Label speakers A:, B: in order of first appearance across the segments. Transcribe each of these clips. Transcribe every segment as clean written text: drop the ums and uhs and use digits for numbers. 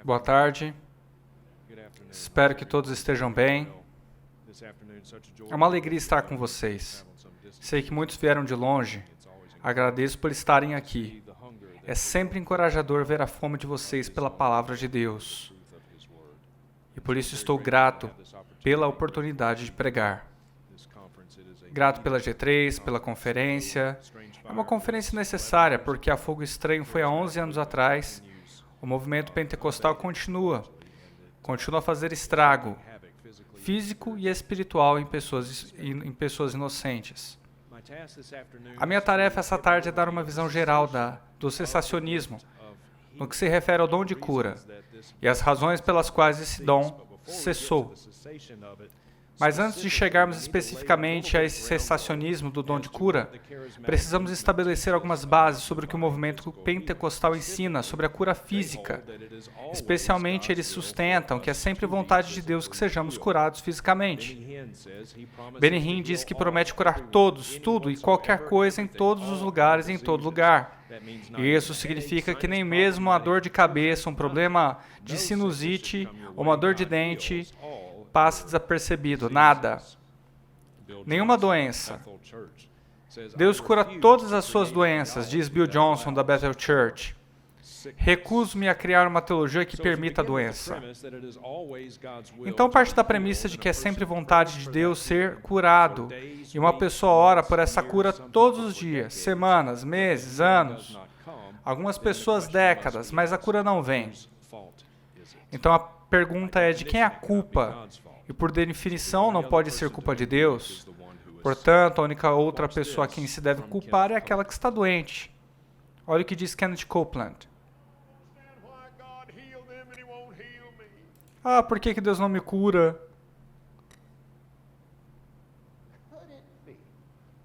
A: Boa tarde. Espero que todos estejam bem. É uma alegria estar com vocês. Sei que muitos vieram de longe. Agradeço por estarem aqui. É sempre encorajador ver a fome de vocês pela palavra de Deus. E por isso estou grato pela oportunidade de pregar. Grato pela G3, pela conferência. É uma conferência necessária, porque a Fogo Estranho foi há 11 anos atrás. O movimento pentecostal continua a fazer estrago físico e espiritual em pessoas inocentes. A minha tarefa essa tarde é dar uma visão geral do cessacionismo, no que se refere ao dom de cura, e as razões pelas quais esse dom cessou. Mas antes de chegarmos especificamente a esse cessacionismo do dom de cura, precisamos estabelecer algumas bases sobre o que o movimento pentecostal ensina sobre a cura física. Especialmente, eles sustentam que é sempre vontade de Deus que sejamos curados fisicamente. Benny Hinn diz que promete curar todos, tudo e qualquer coisa em todos os lugares e em todo lugar. E isso significa que nem mesmo uma dor de cabeça, um problema de sinusite ou uma dor de dente passa desapercebido, nada. Nenhuma doença. Deus cura todas as suas doenças, diz Bill Johnson da Bethel Church. Recuso-me a criar uma teologia que permita a doença. Então parte da premissa de que é sempre vontade de Deus ser curado, e uma pessoa ora por essa cura todos os dias, semanas, meses, anos, algumas pessoas décadas, mas a cura não vem. Então a pergunta é de quem é a culpa? E por definição não pode ser culpa de Deus. Portanto, a única outra pessoa a quem se deve culpar é aquela que está doente. Olha o que diz Kenneth Copeland. Ah, por que Deus não me cura?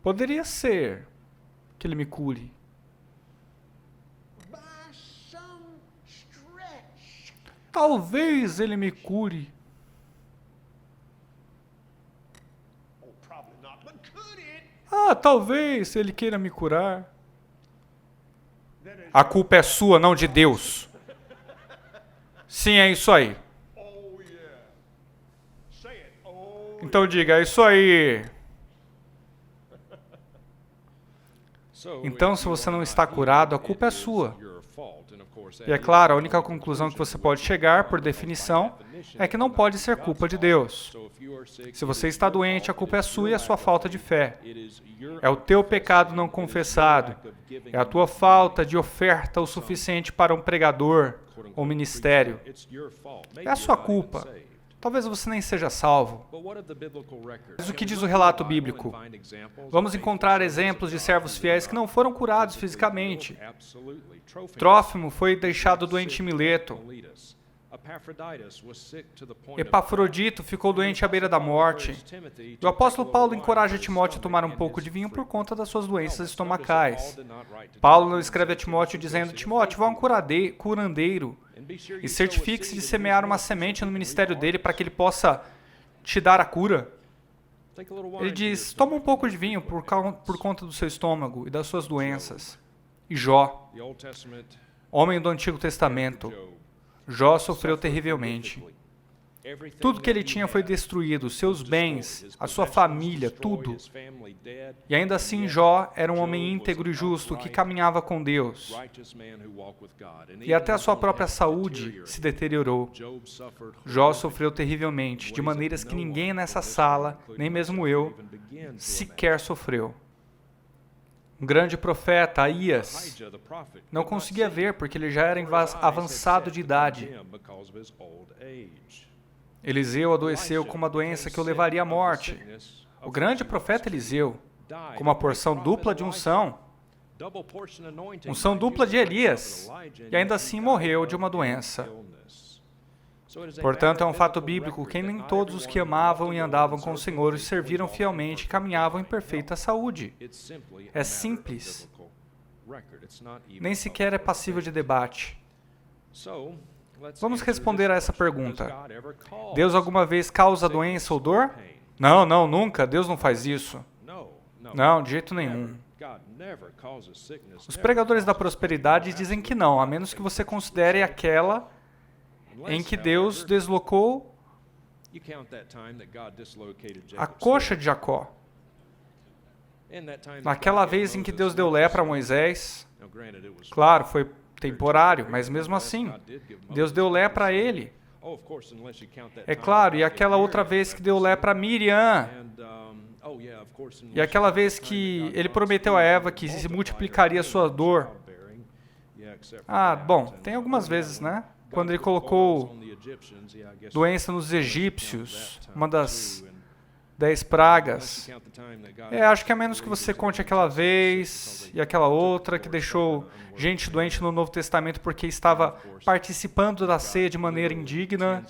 A: Poderia ser que Ele me cure. Talvez Ele me cure. Ah, talvez Ele queira me curar. A culpa é sua, não de Deus. Sim, é isso aí. Então diga, é isso aí. Então, se você não está curado, a culpa é sua. E é claro, a única conclusão que você pode chegar, por definição, é que não pode ser culpa de Deus. Se você está doente, a culpa é sua e a sua falta de fé. É o teu pecado não confessado. É a tua falta de oferta o suficiente para um pregador ou ministério. É a sua culpa. Talvez você nem seja salvo. Mas o que diz o relato bíblico? Vamos encontrar exemplos de servos fiéis que não foram curados fisicamente. Trófimo foi deixado doente em Mileto. Epafrodito ficou doente à beira da morte. E o apóstolo Paulo encoraja Timóteo a tomar um pouco de vinho por conta das suas doenças estomacais. Paulo não escreve a Timóteo dizendo: Timóteo, vá a um curandeiro e certifique-se de semear uma semente no ministério dele para que ele possa te dar a cura. Ele diz: toma um pouco de vinho por conta do seu estômago e das suas doenças. E Jó, homem do Antigo Testamento, Jó sofreu terrivelmente. Tudo que ele tinha foi destruído, seus bens, a sua família, tudo. E ainda assim Jó era um homem íntegro e justo que caminhava com Deus. E até a sua própria saúde se deteriorou. Jó sofreu terrivelmente, de maneiras que ninguém nessa sala, nem mesmo eu, sequer sofreu. Um grande profeta, Aías, não conseguia ver porque ele já era avançado de idade. Eliseu adoeceu com uma doença que o levaria à morte. O grande profeta Eliseu, com uma porção dupla de unção dupla de Elias, e ainda assim morreu de uma doença. Portanto, é um fato bíblico que nem todos os que amavam e andavam com o Senhor os serviram fielmente e caminhavam em perfeita saúde. É simples. Nem sequer é passível de debate. Vamos responder a essa pergunta. Deus alguma vez causa doença ou dor? Não, nunca. Deus não faz isso. Não, de jeito nenhum. Os pregadores da prosperidade dizem que não, a menos que você considere aquela em que Deus deslocou a coxa de Jacó. Naquela vez em que Deus deu lepra a Moisés, claro, foi temporário, mas mesmo assim, Deus deu lepra a ele. É claro, e aquela outra vez que deu lepra a Miriam, e aquela vez que ele prometeu a Eva que se multiplicaria a sua dor. Bom, tem algumas vezes, né? Quando ele colocou doença nos egípcios, uma das 10 pragas. Acho que a menos que você conte aquela vez e aquela outra que deixou gente doente no Novo Testamento porque estava participando da ceia de maneira indigna.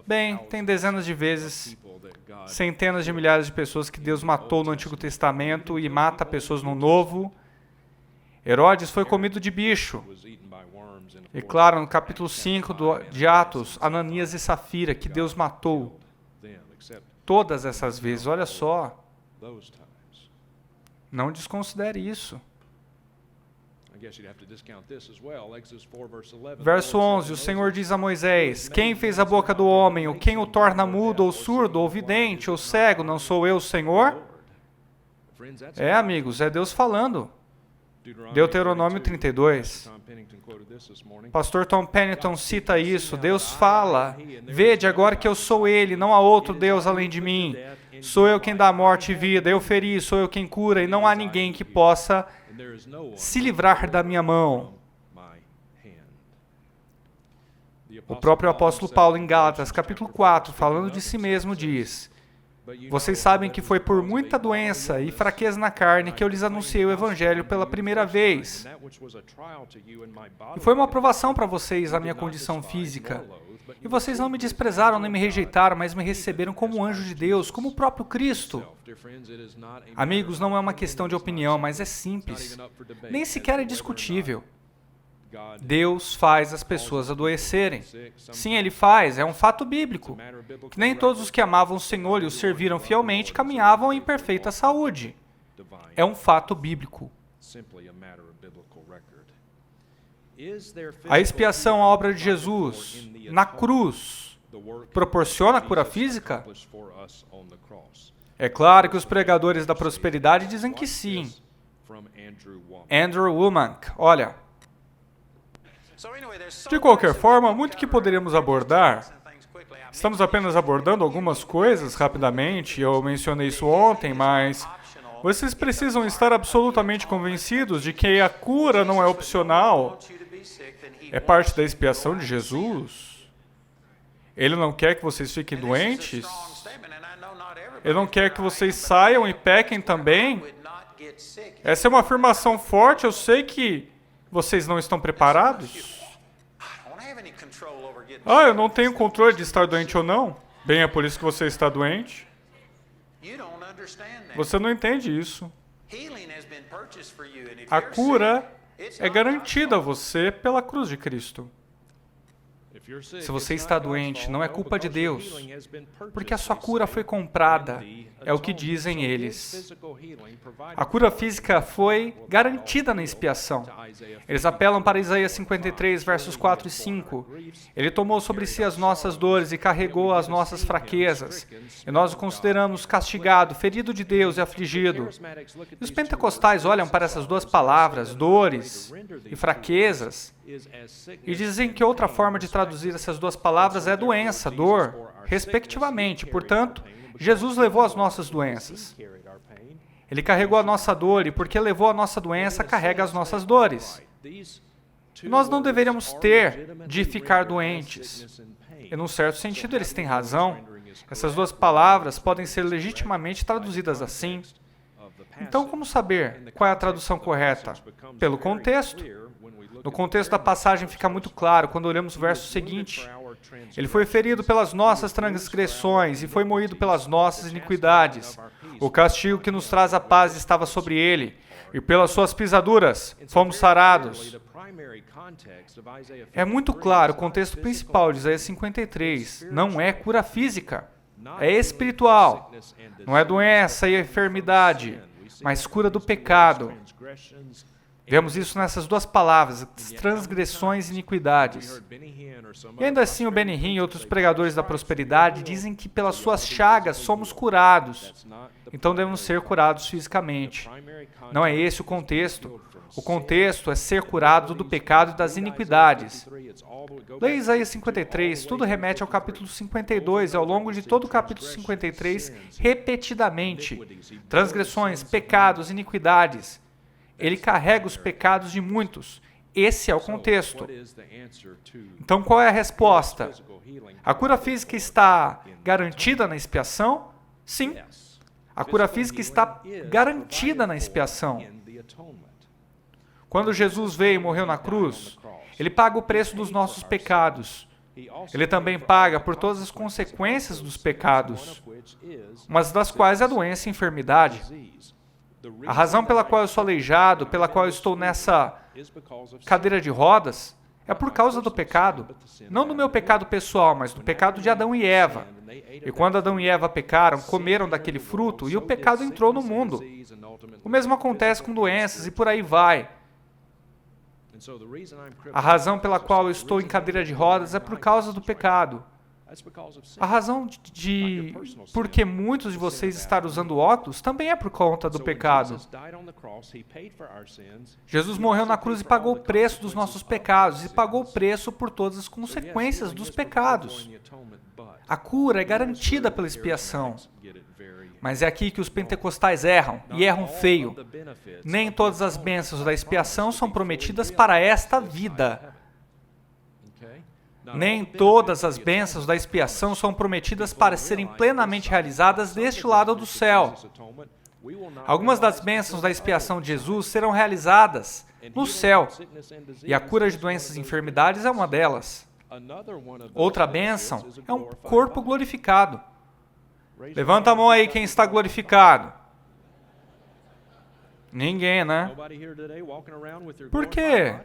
A: Bem, tem dezenas de vezes, centenas de milhares de pessoas que Deus matou no Antigo Testamento e mata pessoas no Novo. Herodes foi comido de bicho. E claro, no capítulo 5 de Atos, Ananias e Safira, que Deus matou. Todas essas vezes, olha só. Não desconsidere isso. Verso 11, o Senhor diz a Moisés, quem fez a boca do homem, ou quem o torna mudo, ou surdo, ou vidente, ou cego, não sou eu, o Senhor? Amigos, é Deus falando. Deuteronômio 32. Pastor Tom Pennington cita isso. Deus fala, vede agora que eu sou Ele, não há outro Deus além de mim. Sou eu quem dá morte e vida, eu feri, sou eu quem cura, e não há ninguém que possa se livrar da minha mão. O próprio apóstolo Paulo em Gálatas, capítulo 4, falando de si mesmo, diz: vocês sabem que foi por muita doença e fraqueza na carne que eu lhes anunciei o Evangelho pela primeira vez. E foi uma aprovação para vocês a minha condição física. E vocês não me desprezaram nem me rejeitaram, mas me receberam como um anjo de Deus, como o próprio Cristo. Amigos, não é uma questão de opinião, mas é simples. Nem sequer é discutível. Deus faz as pessoas adoecerem. Sim, Ele faz, é um fato bíblico. Que nem todos os que amavam o Senhor e o serviram fielmente caminhavam em perfeita saúde. É um fato bíblico. A expiação, a obra de Jesus na cruz, proporciona a cura física? É claro que os pregadores da prosperidade dizem que sim. Andrew Womack, olha. De qualquer forma, muito que poderíamos abordar. Estamos apenas abordando algumas coisas rapidamente, eu mencionei isso ontem, mas vocês precisam estar absolutamente convencidos de que a cura não é opcional, é parte da expiação de Jesus. Ele não quer que vocês fiquem doentes, Ele não quer que vocês saiam e pequem também. Essa é uma afirmação forte, eu sei que vocês não estão preparados? Eu não tenho controle de estar doente ou não. Bem, é por isso que você está doente. Você não entende isso. A cura é garantida a você pela cruz de Cristo. Se você está doente, não é culpa de Deus, porque a sua cura foi comprada, é o que dizem eles. A cura física foi garantida na expiação. Eles apelam para Isaías 53, versos 4 e 5. Ele tomou sobre si as nossas dores e carregou as nossas fraquezas. E nós o consideramos castigado, ferido de Deus e afligido. E os pentecostais olham para essas duas palavras, dores e fraquezas, e dizem que outra forma de traduzir essas duas palavras é doença, dor, respectivamente. Portanto, Jesus levou as nossas doenças. Ele carregou a nossa dor e porque levou a nossa doença, carrega as nossas dores. Nós não deveríamos ter de ficar doentes. E num certo sentido eles têm razão. Essas duas palavras podem ser legitimamente traduzidas assim. Então, como saber qual é a tradução correta? Pelo contexto. No contexto da passagem fica muito claro quando olhamos o verso seguinte. Ele foi ferido pelas nossas transgressões e foi moído pelas nossas iniquidades. O castigo que nos traz a paz estava sobre ele, e pelas suas pisaduras fomos sarados. É muito claro, o contexto principal de Isaías 53 não é cura física, é espiritual. Não é doença e enfermidade, mas cura do pecado. Vemos isso nessas duas palavras, transgressões e iniquidades. E ainda assim o Benny Hinn e outros pregadores da prosperidade dizem que pelas suas chagas somos curados. Então devemos ser curados fisicamente. Não é esse o contexto. O contexto é ser curado do pecado e das iniquidades. Leia Isaías 53, tudo remete ao capítulo 52, e ao longo de todo o capítulo 53, repetidamente. Transgressões, pecados, iniquidades. Ele carrega os pecados de muitos. Esse é o contexto. Então, qual é a resposta? A cura física está garantida na expiação? Sim. A cura física está garantida na expiação. Quando Jesus veio e morreu na cruz, ele paga o preço dos nossos pecados. Ele também paga por todas as consequências dos pecados, uma das quais é a doença e a enfermidade. A razão pela qual eu sou aleijado, pela qual eu estou nessa cadeira de rodas, é por causa do pecado. Não do meu pecado pessoal, mas do pecado de Adão e Eva. E quando Adão e Eva pecaram, comeram daquele fruto e o pecado entrou no mundo. O mesmo acontece com doenças e por aí vai. A razão pela qual eu estou em cadeira de rodas é por causa do pecado. A razão de por que muitos de vocês estão usando óculos também é por conta do pecado. Jesus morreu na cruz e pagou o preço dos nossos pecados e pagou o preço por todas as consequências dos pecados. A cura é garantida pela expiação. Mas é aqui que os pentecostais erram, e erram feio. Nem todas as bênçãos da expiação são prometidas para esta vida. Nem todas as bênçãos da expiação são prometidas para serem plenamente realizadas deste lado do céu. Algumas das bênçãos da expiação de Jesus serão realizadas no céu, e a cura de doenças e enfermidades é uma delas. Outra bênção é um corpo glorificado. Levanta a mão aí quem está glorificado. Ninguém, né? Por quê?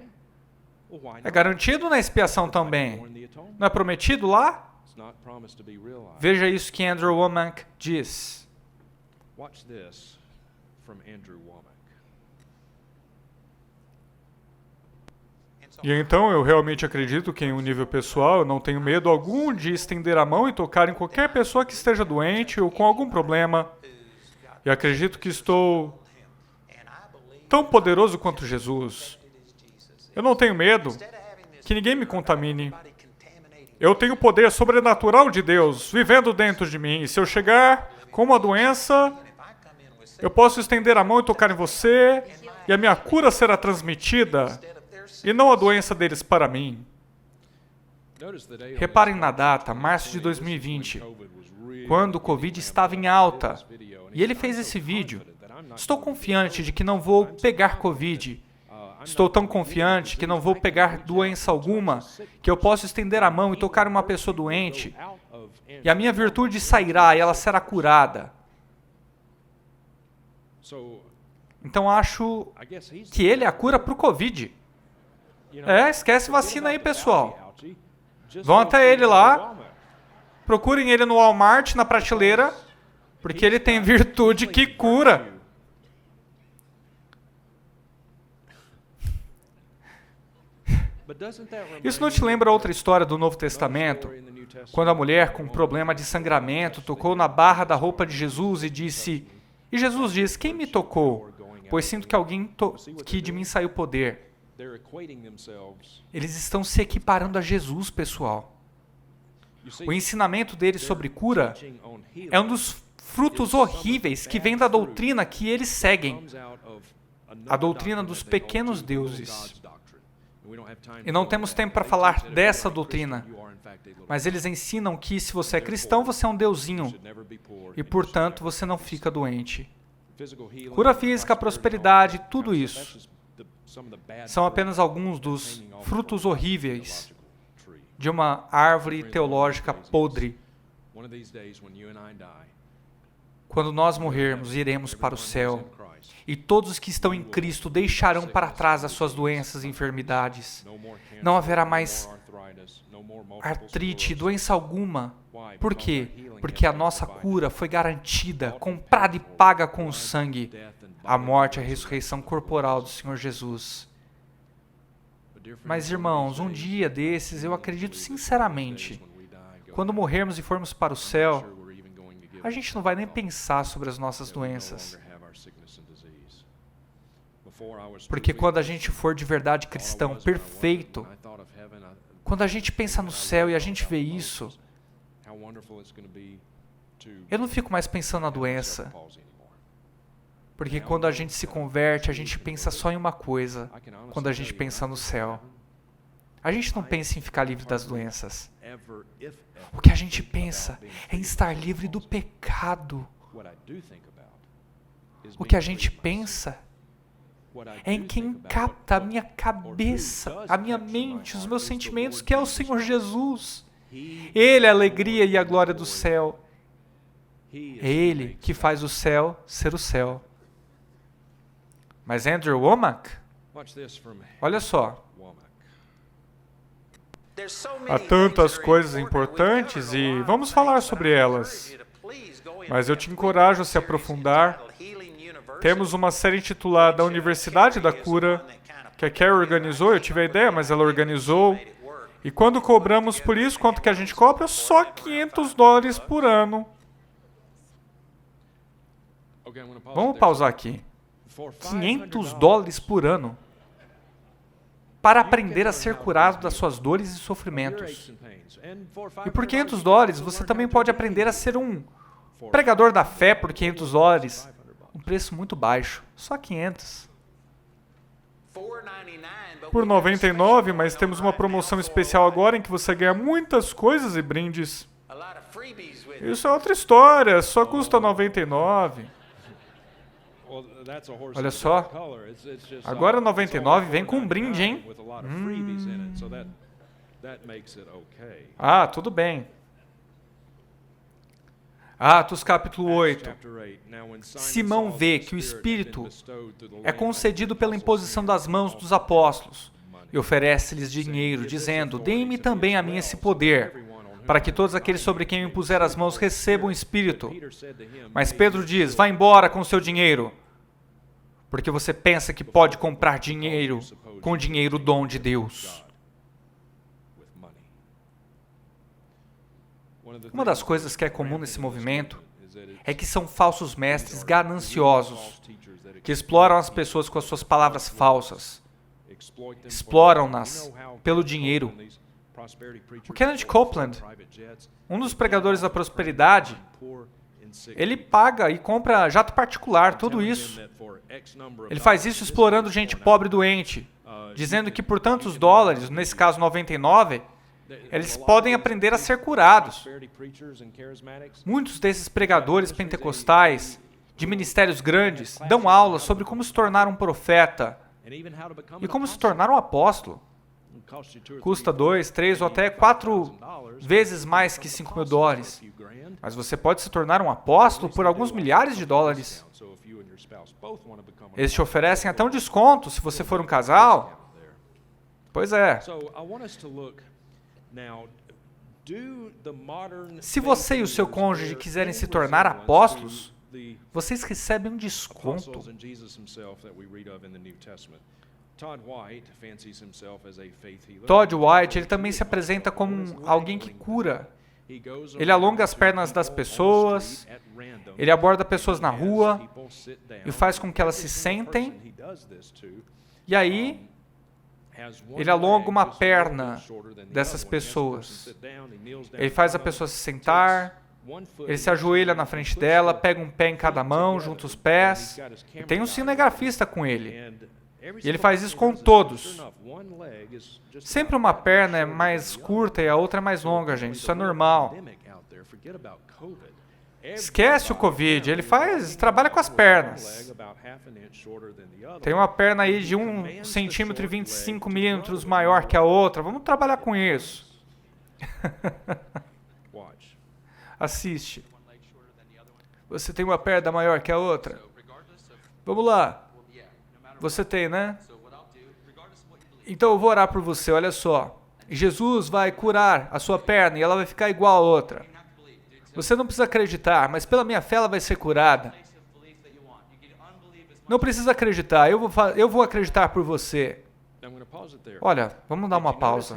A: É garantido na expiação também. Não é prometido lá? Veja isso que Andrew Wommack diz. E então eu realmente acredito que em um nível pessoal eu não tenho medo algum de estender a mão e tocar em qualquer pessoa que esteja doente ou com algum problema. E acredito que estou tão poderoso quanto Jesus. Eu não tenho medo que ninguém me contamine. Eu tenho o poder sobrenatural de Deus vivendo dentro de mim. E se eu chegar com uma doença, eu posso estender a mão e tocar em você, e a minha cura será transmitida, e não a doença deles para mim. Reparem na data, março de 2020, quando o Covid estava em alta. E ele fez esse vídeo. Estou confiante de que não vou pegar Covid. Estou tão confiante que não vou pegar doença alguma, que eu posso estender a mão e tocar uma pessoa doente, e a minha virtude sairá e ela será curada. Então acho que ele é a cura para o Covid. Esquece vacina aí, pessoal. Vão até ele lá, procurem ele no Walmart, na prateleira, porque ele tem virtude que cura. Isso não te lembra outra história do Novo Testamento? Quando a mulher com problema de sangramento tocou na barra da roupa de Jesus e disse... E Jesus diz, quem me tocou? Pois sinto que de mim saiu poder. Eles estão se equiparando a Jesus, pessoal. O ensinamento deles sobre cura é um dos frutos horríveis que vem da doutrina que eles seguem. A doutrina dos pequenos deuses. E não temos tempo para falar dessa doutrina, mas eles ensinam que se você é cristão, você é um deusinho, e portanto você não fica doente. Cura física, prosperidade, tudo isso são apenas alguns dos frutos horríveis de uma árvore teológica podre. Quando nós morrermos, iremos para o céu. E todos os que estão em Cristo deixarão para trás as suas doenças e enfermidades. Não haverá mais artrite, doença alguma. Por quê? Porque a nossa cura foi garantida, comprada e paga com o sangue. a morte e a ressurreição corporal do Senhor Jesus. Mas, irmãos, um dia desses, eu acredito sinceramente, quando morrermos e formos para o céu, a gente não vai nem pensar sobre as nossas doenças. Porque quando a gente for de verdade cristão, perfeito, quando a gente pensa no céu e a gente vê isso, eu não fico mais pensando na doença. Porque quando a gente se converte, a gente pensa só em uma coisa, quando a gente pensa no céu. A gente não pensa em ficar livre das doenças. O que a gente pensa é em estar livre do pecado. O que a gente pensa é em quem capta a minha cabeça, a minha mente, os meus sentimentos, que é o Senhor Jesus. Ele é a alegria e a glória do céu. É Ele que faz o céu ser o céu. Mas Andrew Wommack, olha só. Há tantas coisas importantes e vamos falar sobre elas. Mas eu te encorajo a se aprofundar. Temos uma série intitulada Universidade da Cura, que a Carrie organizou, eu tive a ideia, mas ela organizou. E quando cobramos por isso, quanto que a gente cobra? Só $500 por ano. Vamos pausar aqui. $500 por ano para aprender a ser curado das suas dores e sofrimentos. E por $500 você também pode aprender a ser um pregador da fé por $500. Um preço muito baixo, só 500. Por $99, mas temos uma promoção especial agora em que você ganha muitas coisas e brindes. Isso é outra história, só custa $99. Olha só, agora 99 vem com um brinde, hein? Ah, tudo bem. Atos capítulo 8. Simão vê que o Espírito é concedido pela imposição das mãos dos apóstolos e oferece-lhes dinheiro, dizendo, deem-me também a mim esse poder, para que todos aqueles sobre quem eu impuser as mãos recebam o Espírito. Mas Pedro diz, vá embora com seu dinheiro, porque você pensa que pode comprar dinheiro com dinheiro dom de Deus. Uma das coisas que é comum nesse movimento é que são falsos mestres gananciosos, que exploram as pessoas com as suas palavras falsas. Exploram-nas pelo dinheiro. O Kenneth Copeland, um dos pregadores da prosperidade, ele paga e compra jato particular, tudo isso. Ele faz isso explorando gente pobre e doente, dizendo que por tantos dólares, nesse caso 99, eles podem aprender a ser curados. Muitos desses pregadores pentecostais, de ministérios grandes, dão aulas sobre como se tornar um profeta e como se tornar um apóstolo. Custa 2, 3 ou até 4 vezes mais que $5.000. Mas você pode se tornar um apóstolo por alguns milhares de dólares. Eles te oferecem até um desconto se você for um casal. Pois é. Se você e o seu cônjuge quiserem se tornar apóstolos, vocês recebem um desconto. Todd White, ele também se apresenta como alguém que cura. Ele alonga as pernas das pessoas, ele aborda pessoas na rua e faz com que elas se sentem. E aí, ele alonga uma perna dessas pessoas. Ele faz a pessoa se sentar, ele se ajoelha na frente dela, pega um pé em cada mão, junta os pés, e tem um cinegrafista com ele. E ele faz isso com todos. Sempre uma perna é mais curta e a outra é mais longa, gente. Isso é normal. Esquece o Covid, ele trabalha com as pernas. Tem uma perna aí de 1 centímetro e 25 milímetros maior que a outra. Vamos trabalhar com isso. Assiste. Você tem uma perna maior que a outra? Vamos lá. Você tem, né? Então eu vou orar por você, olha só. Jesus vai curar a sua perna e ela vai ficar igual a outra. Você não precisa acreditar, mas pela minha fé ela vai ser curada. Não precisa acreditar, eu vou acreditar por você. Olha, vamos dar uma pausa.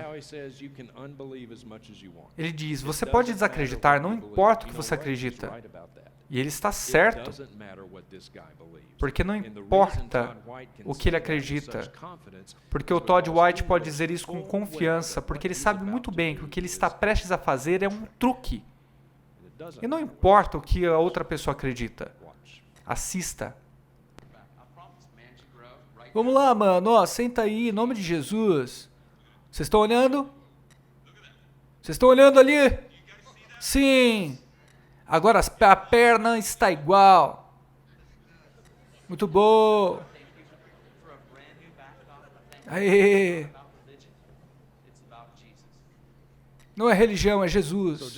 A: Ele diz, você pode desacreditar, não importa o que você acredita. E ele está certo. Porque não importa o que ele acredita. Porque o Todd White pode dizer isso com confiança, porque ele sabe muito bem que o que ele está prestes a fazer é um truque. E não importa o que a outra pessoa acredita. Assista. Vamos lá, mano. Ó, senta aí, em nome de Jesus. Vocês estão olhando? Vocês estão olhando ali? Sim. Agora a perna está igual. Muito bom. Aê. Não é religião, é Jesus.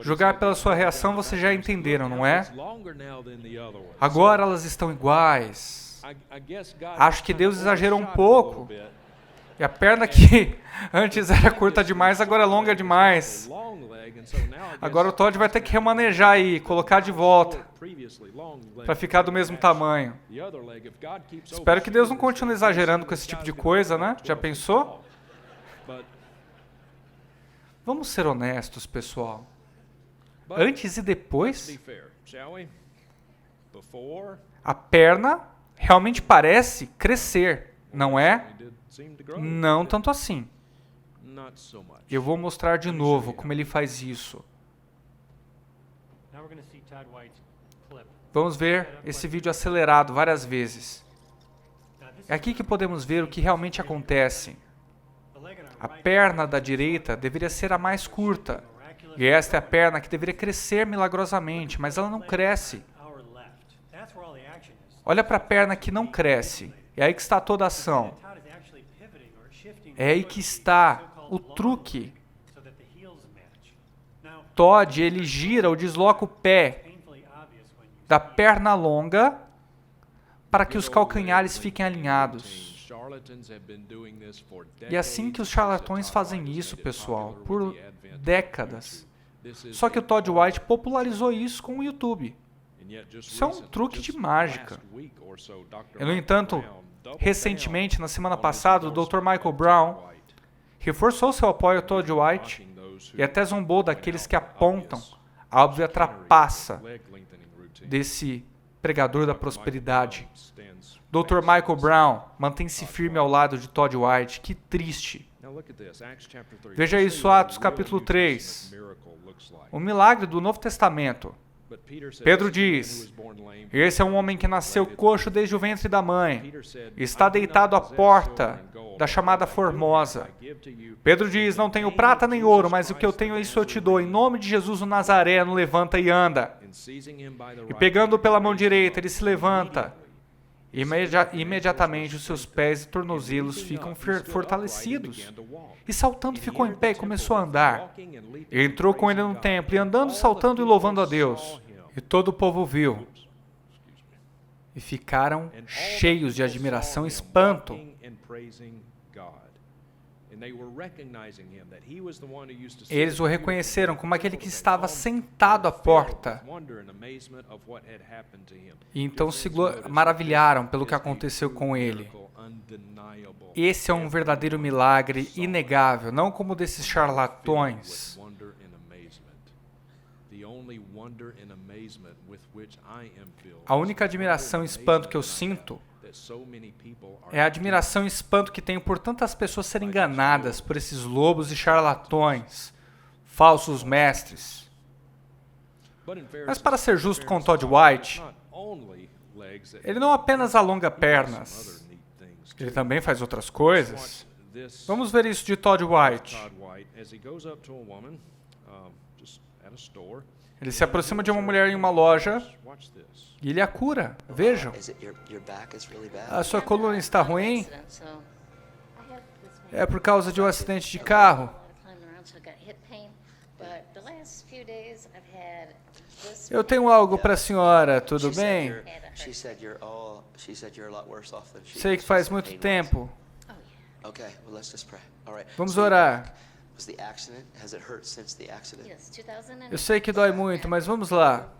A: Julgar pela sua reação, vocês já entenderam, não é? Agora elas estão iguais. Acho que Deus exagerou um pouco. E a perna que antes era curta demais, agora é longa demais. Agora o Todd vai ter que remanejar e colocar de volta para ficar do mesmo tamanho. Espero que Deus não continue exagerando com esse tipo de coisa, né? Já pensou? Vamos ser honestos, pessoal. Antes e depois, a perna realmente parece crescer, não é? Não tanto assim. Eu vou mostrar de novo como ele faz isso. Vamos ver esse vídeo acelerado várias vezes. É aqui que podemos ver o que realmente acontece. A perna da direita deveria ser a mais curta. E esta é a perna que deveria crescer milagrosamente, mas ela não cresce. Olha para a perna que não cresce. É aí que está toda a ação. É aí que está o truque. Todd, ele gira ou desloca o pé da perna longa para que os calcanhares fiquem alinhados. E é assim que os charlatões fazem isso, pessoal, por décadas. Só que o Todd White popularizou isso com o YouTube. Isso é um truque de mágica. E, no entanto, recentemente, na semana passada, o Dr. Michael Brown reforçou seu apoio ao Todd White e até zombou daqueles que apontam a óbvia trapaça desse pregador da prosperidade. Dr. Michael Brown mantém-se firme ao lado de Todd White. Que triste. Veja isso, Atos capítulo 3. O milagre do Novo Testamento. Pedro diz, esse é um homem que nasceu coxo desde o ventre da mãe. Está deitado à porta da chamada Formosa. Pedro diz, não tenho prata nem ouro, mas o que eu tenho isso eu te dou. Em nome de Jesus o Nazareno, levanta e anda. E pegando-o pela mão direita, ele se levanta. Imediatamente os seus pés e tornozelos ficam fortalecidos. E saltando ficou em pé e começou a andar. E entrou com ele no templo, e andando, saltando e louvando a Deus. E todo o povo viu. E ficaram cheios de admiração e espanto. Eles o reconheceram como aquele que estava sentado à porta. E então se maravilharam pelo que aconteceu com ele. Esse é um verdadeiro milagre inegável, não como desses charlatões. A única admiração e espanto que eu sinto é a admiração e espanto que tenho por tantas pessoas serem enganadas por esses lobos e charlatões, falsos mestres. Mas para ser justo com Todd White, ele não apenas alonga pernas, ele também faz outras coisas. Vamos ver isso de Todd White. Ele se aproxima de uma mulher em uma loja e ele a cura. Vejam. A sua coluna está ruim? É por causa de um acidente de carro. Eu tenho algo para a senhora, tudo bem? Sei que faz muito tempo. Vamos orar. Eu sei que dói muito, mas vamos lá.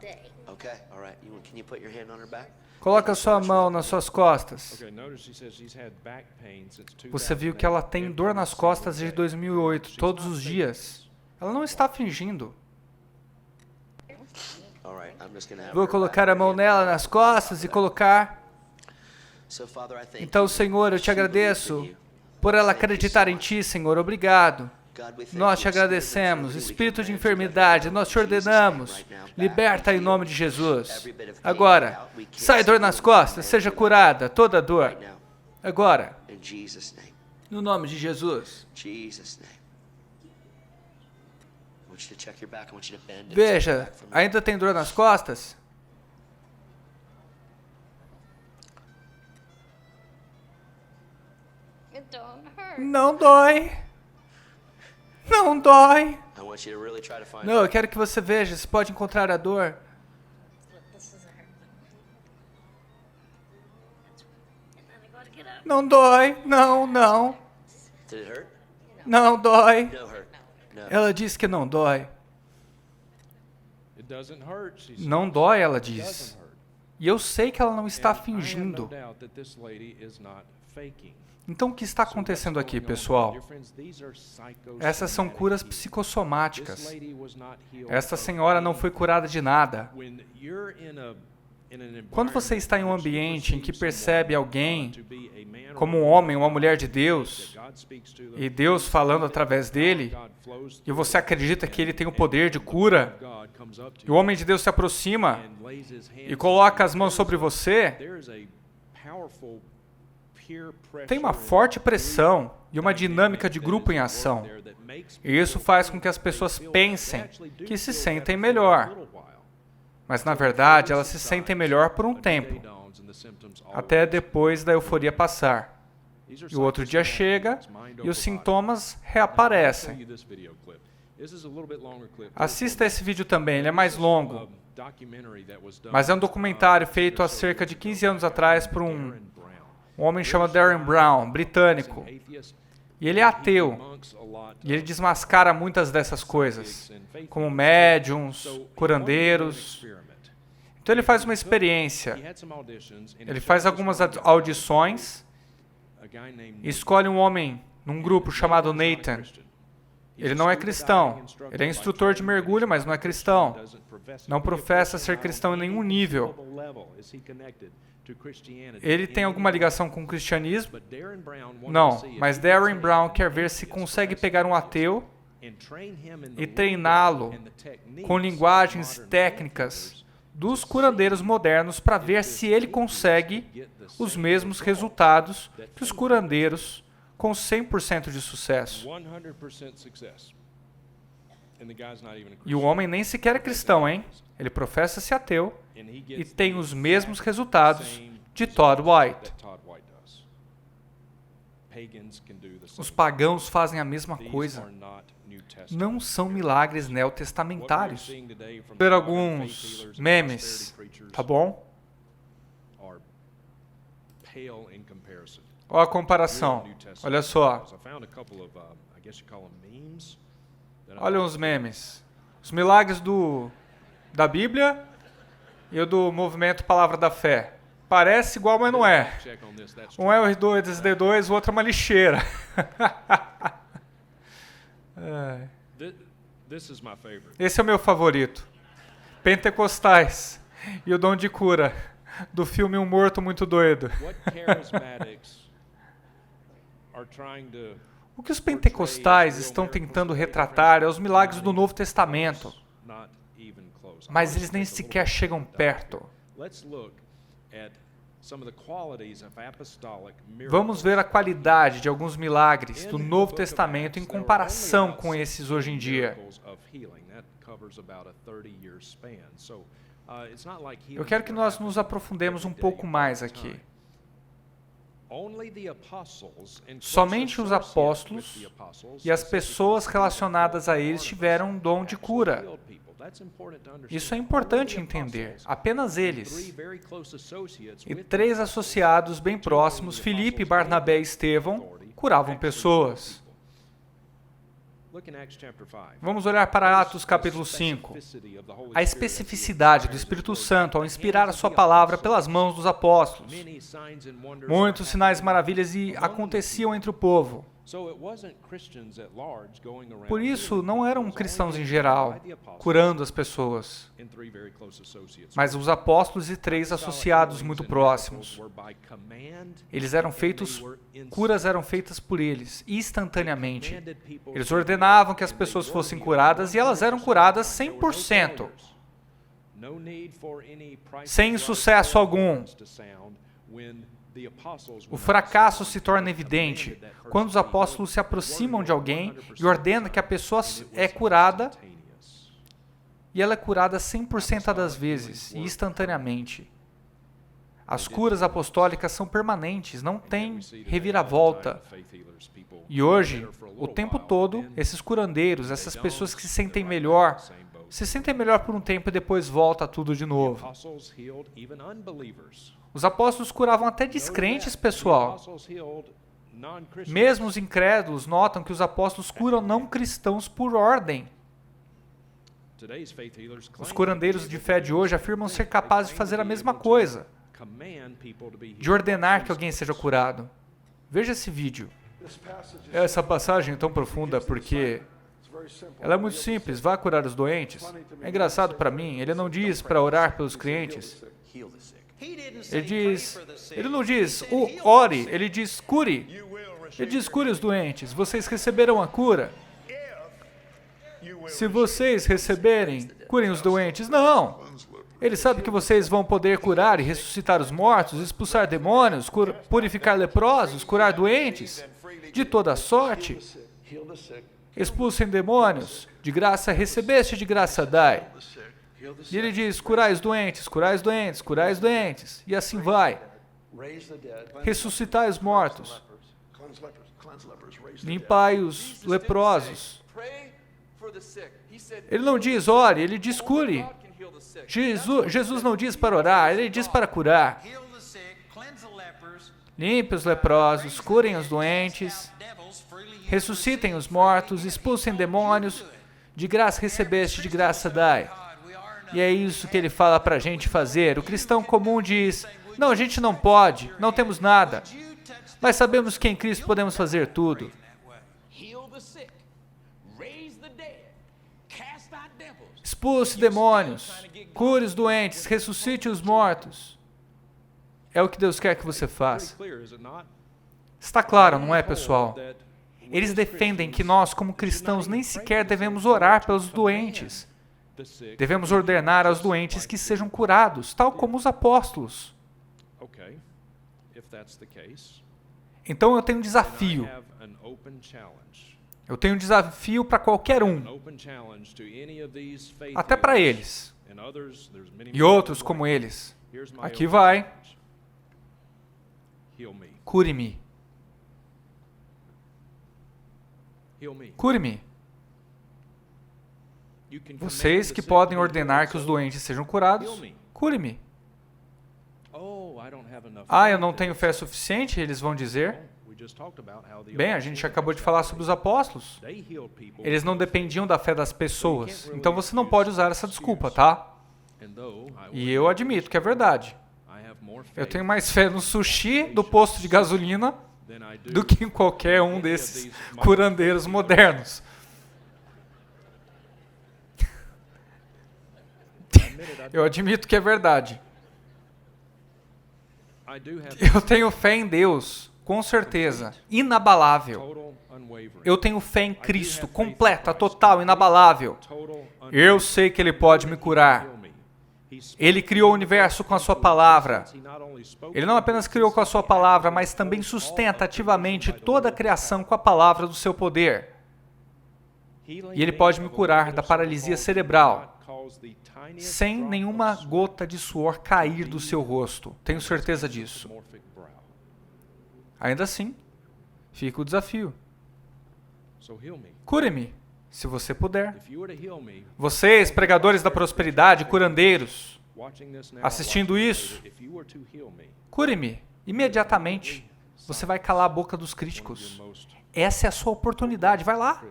A: Coloca sua mão nas suas costas. Você viu que ela tem dor nas costas desde 2008, todos os dias. Ela não está fingindo. Vou colocar a mão nela nas costas e colocar. Então, Senhor, eu te agradeço por ela acreditar em Ti, Senhor. Obrigado. Nós te agradecemos. Espírito de enfermidade, nós te ordenamos. Liberta em nome de Jesus. Agora, sai dor nas costas, seja curada, toda dor. Agora, no nome de Jesus. Veja, ainda tem dor nas costas? Não dói. Não dói. Não, eu quero que você veja se pode encontrar a dor. Não dói. Não, não. Não dói. Ela diz que não dói. Não dói, ela diz. E eu sei que ela não está fingindo. Então, o que está acontecendo aqui, pessoal? Essas são curas psicossomáticas. Essa senhora não foi curada de nada. Quando você está em um ambiente em que percebe alguém como um homem, uma mulher de Deus, e Deus falando através dele, e você acredita que ele tem o poder de cura, e o homem de Deus se aproxima e coloca as mãos sobre você, tem uma forte pressão e uma dinâmica de grupo em ação. E isso faz com que as pessoas pensem que se sentem melhor. Mas, na verdade, elas se sentem melhor por um tempo, até depois da euforia passar. E o outro dia chega e os sintomas reaparecem. Assista esse vídeo também, ele é mais longo. Mas é um documentário feito há cerca de 15 anos atrás por um homem chamado Darren Brown, britânico. E ele é ateu. E ele desmascara muitas dessas coisas, como médiums, curandeiros. Então ele faz uma experiência. Ele faz algumas audições e escolhe um homem num grupo chamado Nathan. Ele não é cristão. Ele é instrutor de mergulho, mas não é cristão. Não professa ser cristão em nenhum nível. Ele tem alguma ligação com o cristianismo? Não, mas Darren Brown quer ver se consegue pegar um ateu e treiná-lo com linguagens e técnicas dos curandeiros modernos para ver se ele consegue os mesmos resultados que os curandeiros com 100% de sucesso. E o homem nem sequer é cristão, hein? Ele professa-se ateu e tem os mesmos resultados de Todd White. Os pagãos fazem a mesma coisa. Não são milagres neotestamentários. Vou ver alguns memes, tá bom? Olha a comparação. Olha só. Olha os memes. Os milagres da Bíblia e o do movimento Palavra da Fé. Parece igual, mas não é. Um é o R2D2, o outro é uma lixeira. Esse é o meu favorito. Pentecostais e o dom de cura do filme Um Morto Muito Doido. O que os pentecostais estão tentando retratar é os milagres do Novo Testamento, mas eles nem sequer chegam perto. Vamos ver a qualidade de alguns milagres do Novo Testamento em comparação com esses hoje em dia. Eu quero que nós nos aprofundemos um pouco mais aqui. Somente os apóstolos e as pessoas relacionadas a eles tiveram um dom de cura. Isso é importante entender. Apenas eles. E 3 associados bem próximos, Filipe, Barnabé e Estevão, curavam pessoas. Vamos olhar para Atos capítulo 5. A especificidade do Espírito Santo ao inspirar a sua palavra pelas mãos dos apóstolos. Muitos sinais e maravilhas aconteciam entre o povo. Por isso, não eram cristãos em geral, curando as pessoas, mas os apóstolos e 3 associados muito próximos. Curas eram feitas por eles, instantaneamente. Eles ordenavam que as pessoas fossem curadas e elas eram curadas 100%, sem sucesso algum. O fracasso se torna evidente quando os apóstolos se aproximam de alguém e ordenam que a pessoa é curada, e ela é curada 100% das vezes e instantaneamente. As curas apostólicas são permanentes, não tem reviravolta. E hoje, o tempo todo, esses curandeiros, essas pessoas que se sentem melhor por um tempo e depois volta tudo de novo. Os apóstolos curavam até descrentes, pessoal. Mesmo os incrédulos notam que os apóstolos curam não cristãos por ordem. Os curandeiros de fé de hoje afirmam ser capazes de fazer a mesma coisa, de ordenar que alguém seja curado. Veja esse vídeo. Essa passagem é tão profunda porque ela é muito simples. Vá curar os doentes. É engraçado para mim, ele não diz para orar pelos clientes. Ele não diz, ore, ele diz, cure. Ele diz, cure os doentes. Vocês receberão a cura. Se vocês receberem, curem os doentes. Não. Ele sabe que vocês vão poder curar e ressuscitar os mortos, expulsar demônios, purificar leprosos, curar doentes, de toda sorte. Expulsem demônios. De graça recebeste, de graça dai. E ele diz, curai os doentes, curai os doentes, curai os doentes. E assim vai. Ressuscitai os mortos. Limpai os leprosos. Ele não diz ore, ele diz cure. Jesus não diz para orar, ele diz para curar. Limpe os leprosos, curem os doentes, ressuscitem os mortos, expulsem demônios. De graça recebeste, de graça dai. E é isso que ele fala para a gente fazer. O cristão comum diz, não, a gente não pode, não temos nada. Mas sabemos que em Cristo podemos fazer tudo. Expulse demônios, cure os doentes, ressuscite os mortos. É o que Deus quer que você faça. Está claro, não é, pessoal? Eles defendem que nós, como cristãos, nem sequer devemos orar pelos doentes. Devemos ordenar aos doentes que sejam curados, tal como os apóstolos. Então eu tenho um desafio. Eu tenho um desafio para qualquer um. Até para eles. E outros como eles. Aqui vai. Cure-me. Cure-me. Vocês que podem ordenar que os doentes sejam curados, cure-me. Ah, eu não tenho fé suficiente, eles vão dizer. Bem, a gente acabou de falar sobre os apóstolos. Eles não dependiam da fé das pessoas. Então você não pode usar essa desculpa, tá? E eu admito que é verdade. Eu tenho mais fé no sushi do posto de gasolina do que em qualquer um desses curandeiros modernos. Eu admito que é verdade. Eu tenho fé em Deus, com certeza, inabalável. Eu tenho fé em Cristo, completa, total, inabalável. Eu sei que Ele pode me curar. Ele criou o universo com a sua palavra. Ele não apenas criou com a sua palavra, mas também sustenta ativamente toda a criação com a palavra do seu poder. E Ele pode me curar da paralisia cerebral, sem nenhuma gota de suor cair do seu rosto. Tenho certeza disso. Ainda assim, fica o desafio. Cure-me, se você puder. Vocês, pregadores da prosperidade, curandeiros, assistindo isso, cure-me imediatamente. Você vai calar a boca dos críticos. Essa é a sua oportunidade. Vai lá.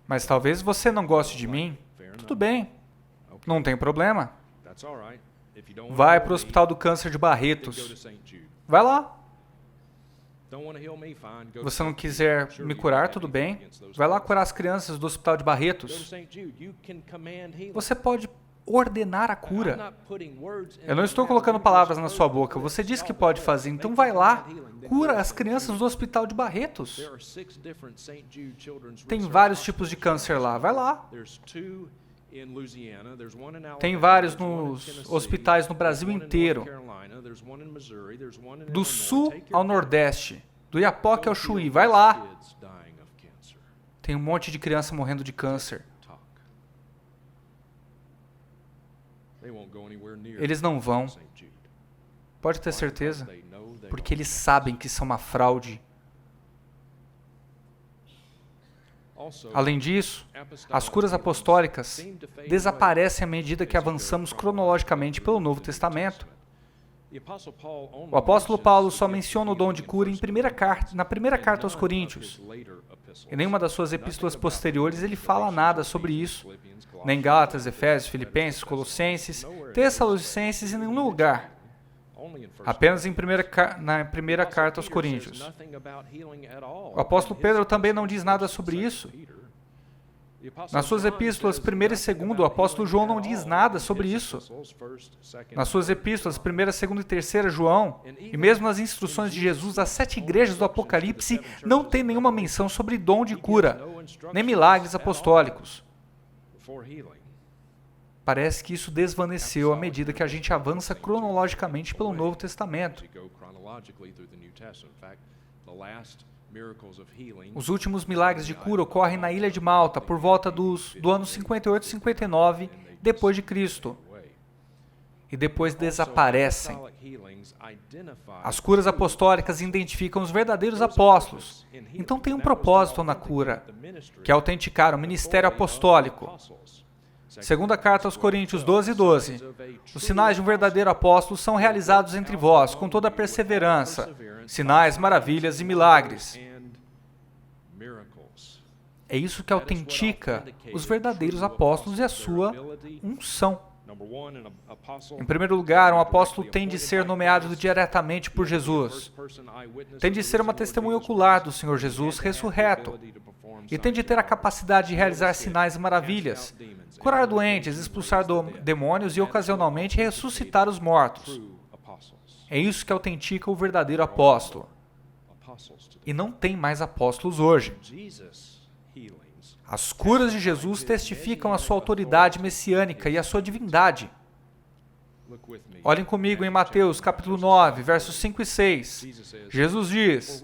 A: Mas talvez você não goste de mim. Tudo bem, não tem problema. Vai para o Hospital do Câncer de Barretos. Vai lá. Você não quiser me curar, tudo bem. Vai lá curar as crianças do Hospital de Barretos. Você pode ordenar a cura. Eu não estou colocando palavras na sua boca. Você disse que pode fazer, então vai lá. Cura as crianças do Hospital de Barretos. Tem vários tipos de câncer lá. Vai lá. Tem vários nos hospitais no Brasil inteiro. Do sul ao nordeste. Do Iapoque ao Chuí. Vai lá. Tem um monte de criança morrendo de câncer. Eles não vão. Pode ter certeza. Porque eles sabem que são uma fraude. Além disso, as curas apostólicas desaparecem à medida que avançamos cronologicamente pelo Novo Testamento. O apóstolo Paulo só menciona o dom de cura na primeira carta aos Coríntios. Em nenhuma das suas epístolas posteriores ele fala nada sobre isso. Nem Gálatas, Efésios, Filipenses, Colossenses, Tessalonicenses, em nenhum lugar. Apenas na primeira carta aos Coríntios. O apóstolo Pedro também não diz nada sobre isso. Nas suas epístolas 1ª e 2ª, o apóstolo João não diz nada sobre isso. Nas suas epístolas 1ª, 2ª e 3ª, João, e mesmo nas instruções de Jesus às 7 igrejas do Apocalipse, não tem nenhuma menção sobre dom de cura, nem milagres apostólicos. Parece que isso desvaneceu à medida que a gente avança cronologicamente pelo Novo Testamento. Os últimos milagres de cura ocorrem na ilha de Malta por volta do ano 58 e 59 depois de Cristo. E depois desaparecem. As curas apostólicas identificam os verdadeiros apóstolos. Então tem um propósito na cura, que é autenticar o ministério apostólico. Segunda carta aos Coríntios 12:12. Os sinais de um verdadeiro apóstolo são realizados entre vós, com toda a perseverança, sinais, maravilhas e milagres. É isso que autentica os verdadeiros apóstolos e a sua unção. Em primeiro lugar, um apóstolo tem de ser nomeado diretamente por Jesus. Tem de ser uma testemunha ocular do Senhor Jesus ressurreto. E tem de ter a capacidade de realizar sinais e maravilhas, curar doentes, expulsar demônios e, ocasionalmente, ressuscitar os mortos. É isso que autentica o verdadeiro apóstolo. E não tem mais apóstolos hoje. As curas de Jesus testificam a sua autoridade messiânica e a sua divindade. Olhem comigo em Mateus capítulo 9, versos 5 e 6. Jesus diz: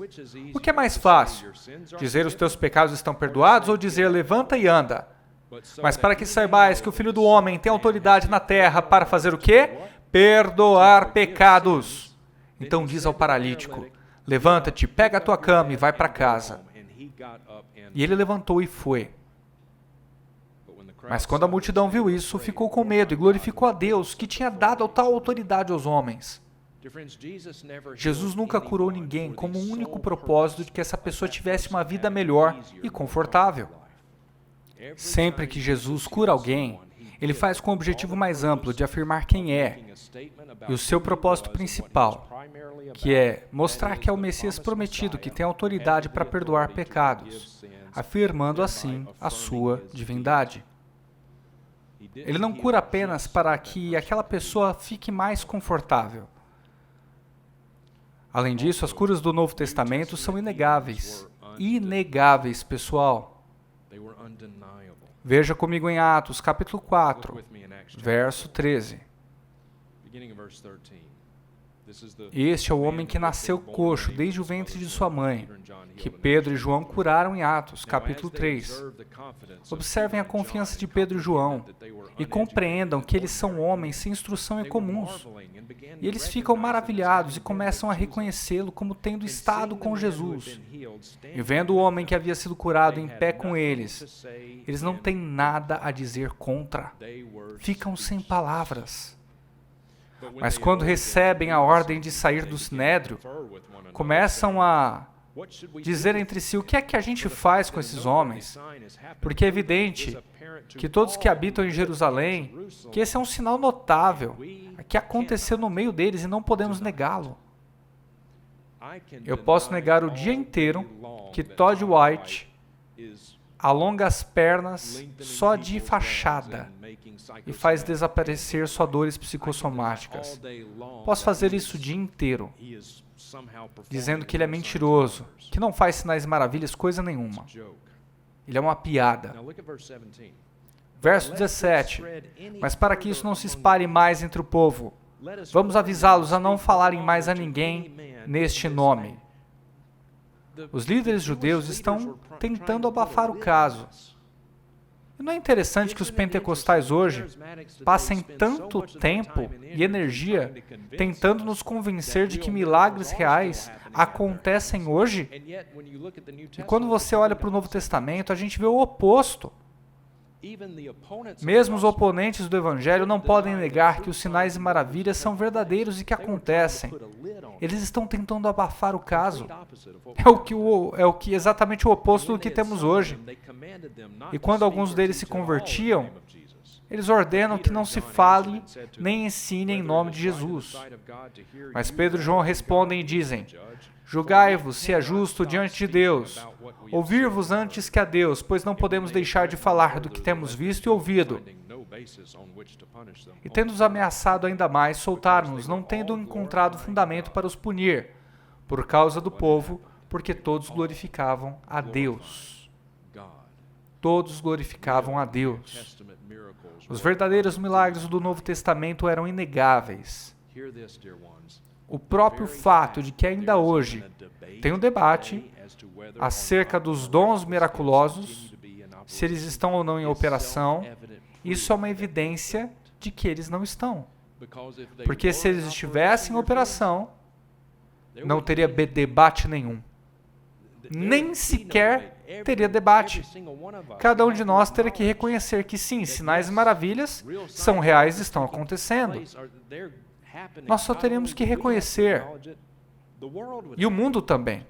A: o que é mais fácil? Dizer os teus pecados estão perdoados ou dizer levanta e anda? Mas para que saibais que o Filho do Homem tem autoridade na terra para fazer o quê? Perdoar pecados. Então diz ao paralítico: levanta-te, pega a tua cama e vai para casa. E ele levantou e foi. Mas quando a multidão viu isso, ficou com medo e glorificou a Deus, que tinha dado tal autoridade aos homens. Jesus nunca curou ninguém com o único propósito de que essa pessoa tivesse uma vida melhor e confortável. Sempre que Jesus cura alguém, ele faz com o objetivo mais amplo de afirmar quem é e o seu propósito principal, que é mostrar que é o Messias prometido que tem autoridade para perdoar pecados, afirmando assim a sua divindade. Ele não cura apenas para que aquela pessoa fique mais confortável. Além disso, as curas do Novo Testamento são inegáveis. Inegáveis, pessoal. Veja comigo em Atos, capítulo 4, verso 13. Este é o homem que nasceu coxo desde o ventre de sua mãe, que Pedro e João curaram em Atos, capítulo 3. Observem a confiança de Pedro e João e compreendam que eles são homens sem instrução e comuns. E eles ficam maravilhados e começam a reconhecê-lo como tendo estado com Jesus. E vendo o homem que havia sido curado em pé com eles, eles não têm nada a dizer contra. Ficam sem palavras. Mas quando recebem a ordem de sair do sinédrio, começam a dizer entre si o que é que a gente faz com esses homens, porque é evidente que todos que habitam em Jerusalém, que esse é um sinal notável, que aconteceu no meio deles e não podemos negá-lo. Eu posso negar o dia inteiro que Todd White alonga as pernas só de fachada e faz desaparecer só dores psicossomáticas. Posso fazer isso o dia inteiro, dizendo que ele é mentiroso, que não faz sinais e maravilhas, coisa nenhuma. Ele é uma piada. Verso 17. Mas para que isso não se espalhe mais entre o povo, vamos avisá-los a não falarem mais a ninguém neste nome. Os líderes judeus estão tentando abafar o caso. E não é interessante que os pentecostais hoje passem tanto tempo e energia tentando nos convencer de que milagres reais acontecem hoje? E quando você olha para o Novo Testamento, a gente vê o oposto. Mesmo os oponentes do Evangelho não podem negar que os sinais e maravilhas são verdadeiros e que acontecem. Eles estão tentando abafar o caso. É exatamente o oposto do que temos hoje. E quando alguns deles se convertiam, eles ordenam que não se fale nem ensine em nome de Jesus. Mas Pedro e João respondem e dizem: julgai-vos se é justo diante de Deus, ouvir-vos antes que a Deus, pois não podemos deixar de falar do que temos visto e ouvido. E tendo-os ameaçado ainda mais, soltaram-nos, não tendo encontrado fundamento para os punir, por causa do povo, porque todos glorificavam a Deus. Todos glorificavam a Deus. Os verdadeiros milagres do Novo Testamento eram inegáveis. O próprio fato de que ainda hoje tem um debate acerca dos dons miraculosos, se eles estão ou não em operação, isso é uma evidência de que eles não estão. Porque se eles estivessem em operação, não teria debate nenhum. Nem sequer teria debate. Cada um de nós teria que reconhecer que sim, sinais e maravilhas são reais e estão acontecendo. Nós só teríamos que reconhecer. E o mundo também.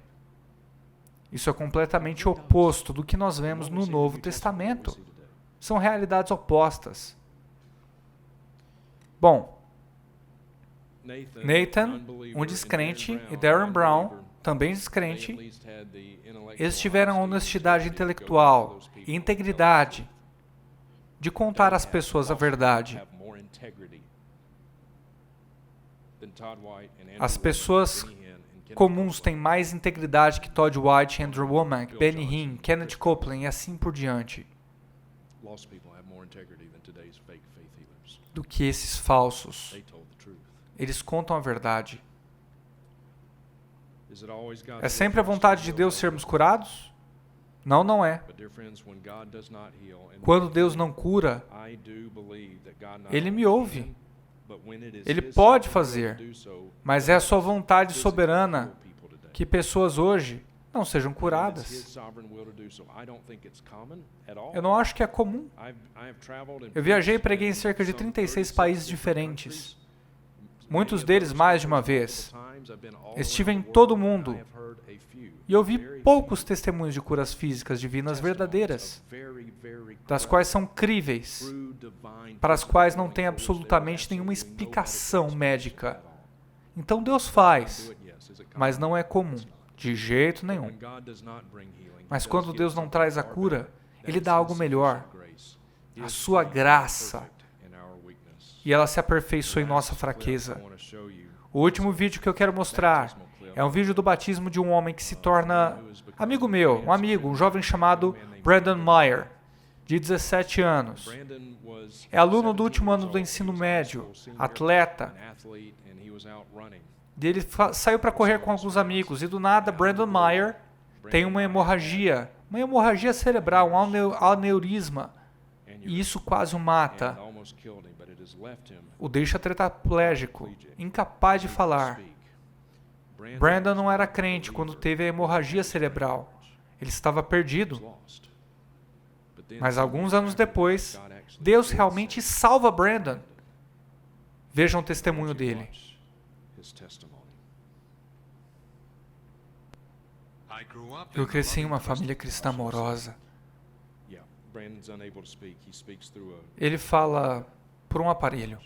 A: Isso é completamente oposto do que nós vemos no Novo Testamento. São realidades opostas. Bom, Nathan, um descrente, e Darren Brown, também descrente, eles tiveram honestidade intelectual e integridade de contar às pessoas a verdade. As pessoas comuns têm mais integridade que Todd White, Andrew Womack, Benny Hinn, Kenneth Copeland e assim por diante, do que esses falsos. Eles contam a verdade. É sempre a vontade de Deus sermos curados? Não, não é. Quando Deus não cura, Ele me ouve. Ele pode fazer, mas é a sua vontade soberana que pessoas hoje não sejam curadas. Eu não acho que é comum. Eu viajei e preguei em cerca de 36 países diferentes. Muitos deles mais de uma vez. Estive em todo o mundo e ouvi poucos testemunhos de curas físicas divinas verdadeiras, das quais são críveis, para as quais não tem absolutamente nenhuma explicação médica. Então Deus faz, mas não é comum, de jeito nenhum. Mas quando Deus não traz a cura, Ele dá algo melhor, a sua graça, e ela se aperfeiçoa em nossa fraqueza. O último vídeo que eu quero mostrar é um vídeo do batismo de um homem que se torna amigo meu, um jovem chamado Brandon Meyer, de 17 anos. É aluno do último ano do ensino médio, atleta. Ele saiu para correr com alguns amigos e do nada Brandon Meyer tem uma hemorragia cerebral, um aneurisma, e isso quase o mata. O deixa tetraplégico, incapaz de falar. Brandon não era crente quando teve a hemorragia cerebral. Ele estava perdido. Mas alguns anos depois, Deus realmente salva Brandon. Vejam o testemunho dele. Eu cresci em uma família cristã amorosa. Ele fala por um aparelho.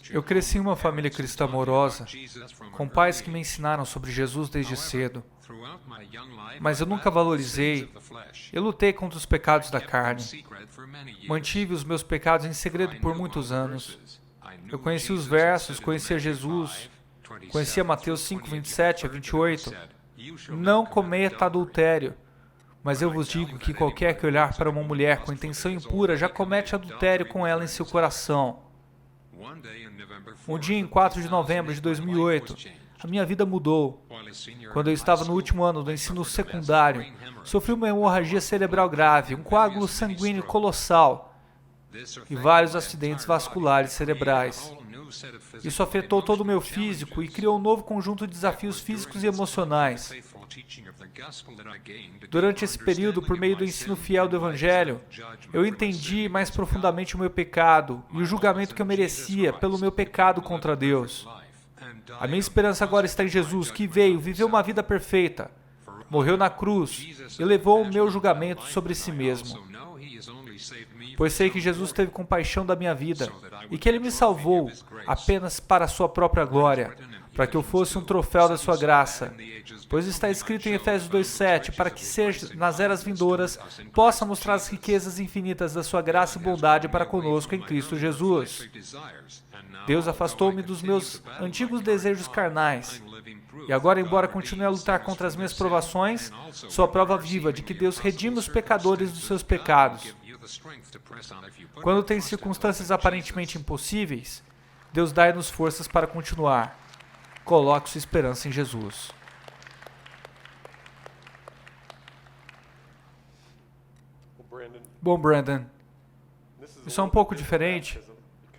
A: Eu cresci em uma família cristã amorosa, com pais que me ensinaram sobre Jesus desde cedo. Mas eu nunca valorizei. Eu lutei contra os pecados da carne. Mantive os meus pecados em segredo por muitos anos. Eu conheci os versos, conhecia Jesus, conhecia Mateus 5, 27 a 28. Não cometa adultério. Mas eu vos digo que qualquer que olhar para uma mulher com intenção impura já comete adultério com ela em seu coração. Um dia, em 4 de novembro de 2008, a minha vida mudou. Quando eu estava no último ano do ensino secundário, sofri uma hemorragia cerebral grave, um coágulo sanguíneo colossal e vários acidentes vasculares cerebrais. Isso afetou todo o meu físico e criou um novo conjunto de desafios físicos e emocionais. Durante esse período, por meio do ensino fiel do Evangelho, eu entendi mais profundamente o meu pecado e o julgamento que eu merecia pelo meu pecado contra Deus. A minha esperança agora está em Jesus, que veio, viveu uma vida perfeita, morreu na cruz e levou o meu julgamento sobre si mesmo. Pois sei que Jesus teve compaixão da minha vida e que Ele me salvou apenas para a sua própria glória, para que eu fosse um troféu da sua graça. Pois está escrito em Efésios 2:7, para que seja, nas eras vindouras, possa mostrar as riquezas infinitas da sua graça e bondade para conosco em Cristo Jesus. Deus afastou-me dos meus antigos desejos carnais. E agora, embora continue a lutar contra as minhas provações, sou a prova viva de que Deus redime os pecadores dos seus pecados. Quando tem circunstâncias aparentemente impossíveis, Deus dá-nos forças para continuar. Coloque sua esperança em Jesus. Bom, Brandon, isso é um pouco diferente.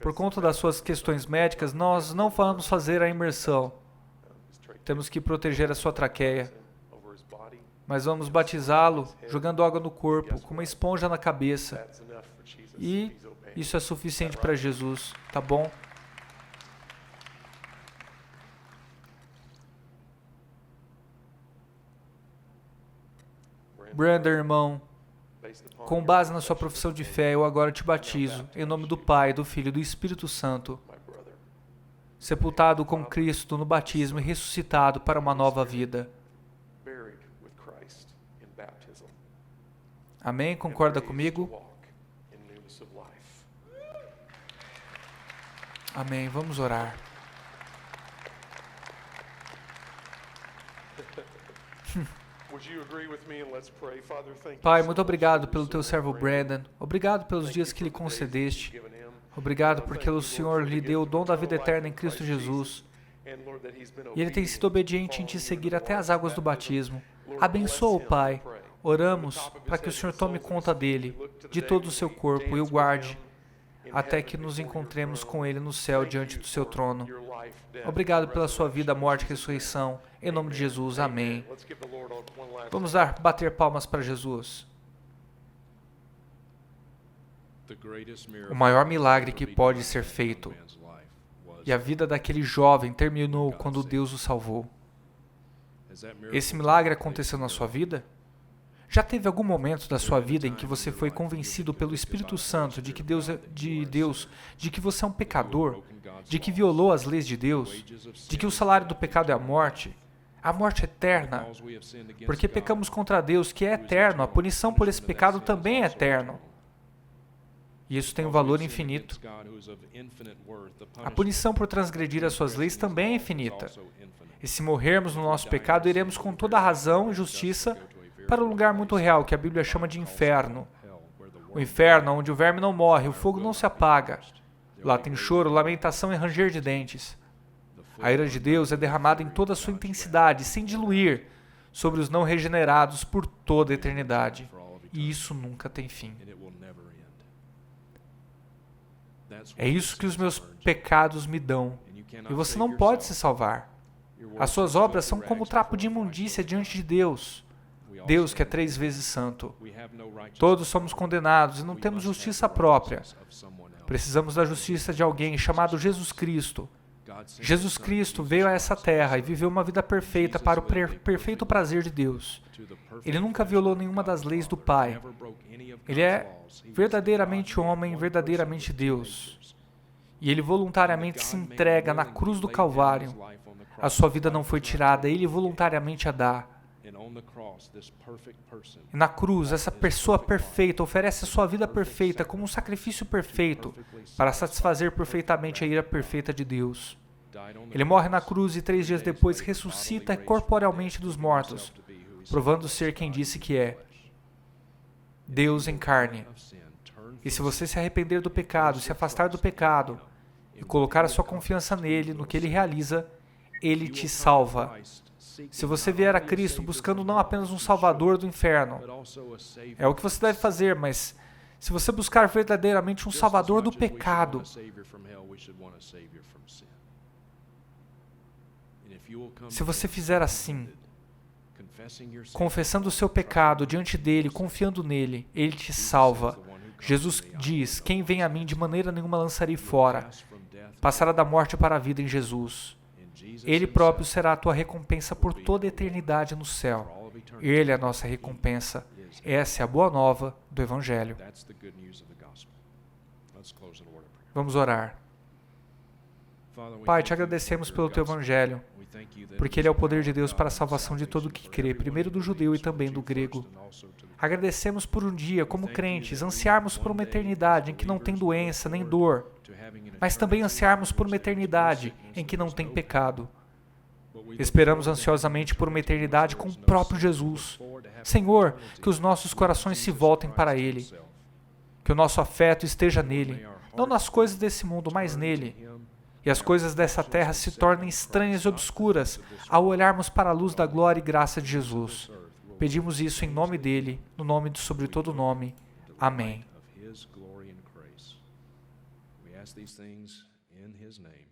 A: Por conta das suas questões médicas, nós não vamos fazer a imersão. Temos que proteger a sua traqueia. Mas vamos batizá-lo jogando água no corpo, com uma esponja na cabeça. E isso é suficiente para Jesus, tá bom? Brandon, irmão, com base na sua profissão de fé, eu agora te batizo, em nome do Pai, do Filho e do Espírito Santo, sepultado com Cristo no batismo e ressuscitado para uma nova vida. Amém? Concorda comigo? Amém. Vamos orar. Pai, muito obrigado pelo teu servo Brandon. Obrigado pelos dias que lhe concedeste. Obrigado porque o Senhor lhe deu o dom da vida eterna em Cristo Jesus. E ele tem sido obediente em te seguir até as águas do batismo. Abençoa-o, Pai. Oramos para que o Senhor tome conta dele, de todo o seu corpo, e o guarde, até que nos encontremos com ele no céu diante do seu trono. Obrigado pela sua vida, morte e ressurreição. Em nome de Jesus, amém. Vamos bater palmas para Jesus. O maior milagre que pode ser feito. E a vida daquele jovem terminou quando Deus o salvou. Esse milagre aconteceu na sua vida? Já teve algum momento da sua vida em que você foi convencido pelo Espírito Santo de que de que você é um pecador, de que violou as leis de Deus, de que o salário do pecado é a morte eterna, porque pecamos contra Deus, que é eterno, a punição por esse pecado também é eterno. E isso tem um valor infinito. A punição por transgredir as suas leis também é infinita. E se morrermos no nosso pecado, iremos com toda a razão e justiça para um lugar muito real, que a Bíblia chama de inferno. O inferno, onde o verme não morre, o fogo não se apaga. Lá tem choro, lamentação e ranger de dentes. A ira de Deus é derramada em toda a sua intensidade, sem diluir, sobre os não regenerados por toda a eternidade. E isso nunca tem fim. É isso que os meus pecados me dão. E você não pode se salvar. As suas obras são como trapo de imundícia diante de Deus. Deus, que é 3 vezes santo. Todos somos condenados e não temos justiça própria. Precisamos da justiça de alguém chamado Jesus Cristo. Jesus Cristo veio a essa terra e viveu uma vida perfeita para o perfeito prazer de Deus. Ele nunca violou nenhuma das leis do Pai. Ele é verdadeiramente homem, verdadeiramente Deus. E ele voluntariamente se entrega na cruz do Calvário. A sua vida não foi tirada, ele voluntariamente a dá. E na cruz, essa pessoa perfeita oferece a sua vida perfeita como um sacrifício perfeito para satisfazer perfeitamente a ira perfeita de Deus. Ele morre na cruz e 3 dias depois ressuscita corporealmente dos mortos, provando ser quem disse que é. Deus em carne. E se você se arrepender do pecado, se afastar do pecado e colocar a sua confiança nele, no que ele realiza, ele te salva. Se você vier a Cristo buscando não apenas um salvador do inferno, é o que você deve fazer, mas se você buscar verdadeiramente um salvador do pecado, se você fizer assim, confessando o seu pecado diante dele, confiando nele, ele te salva. Jesus diz, quem vem a mim de maneira nenhuma lançarei fora, passará da morte para a vida em Jesus. Ele próprio será a tua recompensa por toda a eternidade no céu. Ele é a nossa recompensa. Essa é a boa nova do Evangelho. Vamos orar. Pai, te agradecemos pelo teu Evangelho, porque ele é o poder de Deus para a salvação de todo o que crê, primeiro do judeu e também do grego. Agradecemos por um dia, como crentes, ansiarmos por uma eternidade em que não tem doença nem dor, mas também ansiarmos por uma eternidade em que não tem pecado. Esperamos ansiosamente por uma eternidade com o próprio Jesus. Senhor, que os nossos corações se voltem para Ele, que o nosso afeto esteja nele, não nas coisas desse mundo, mas nele, e as coisas dessa terra se tornem estranhas e obscuras ao olharmos para a luz da glória e graça de Jesus. Pedimos isso em nome dele, no nome de sobre todo nome. Amém. These things in his name.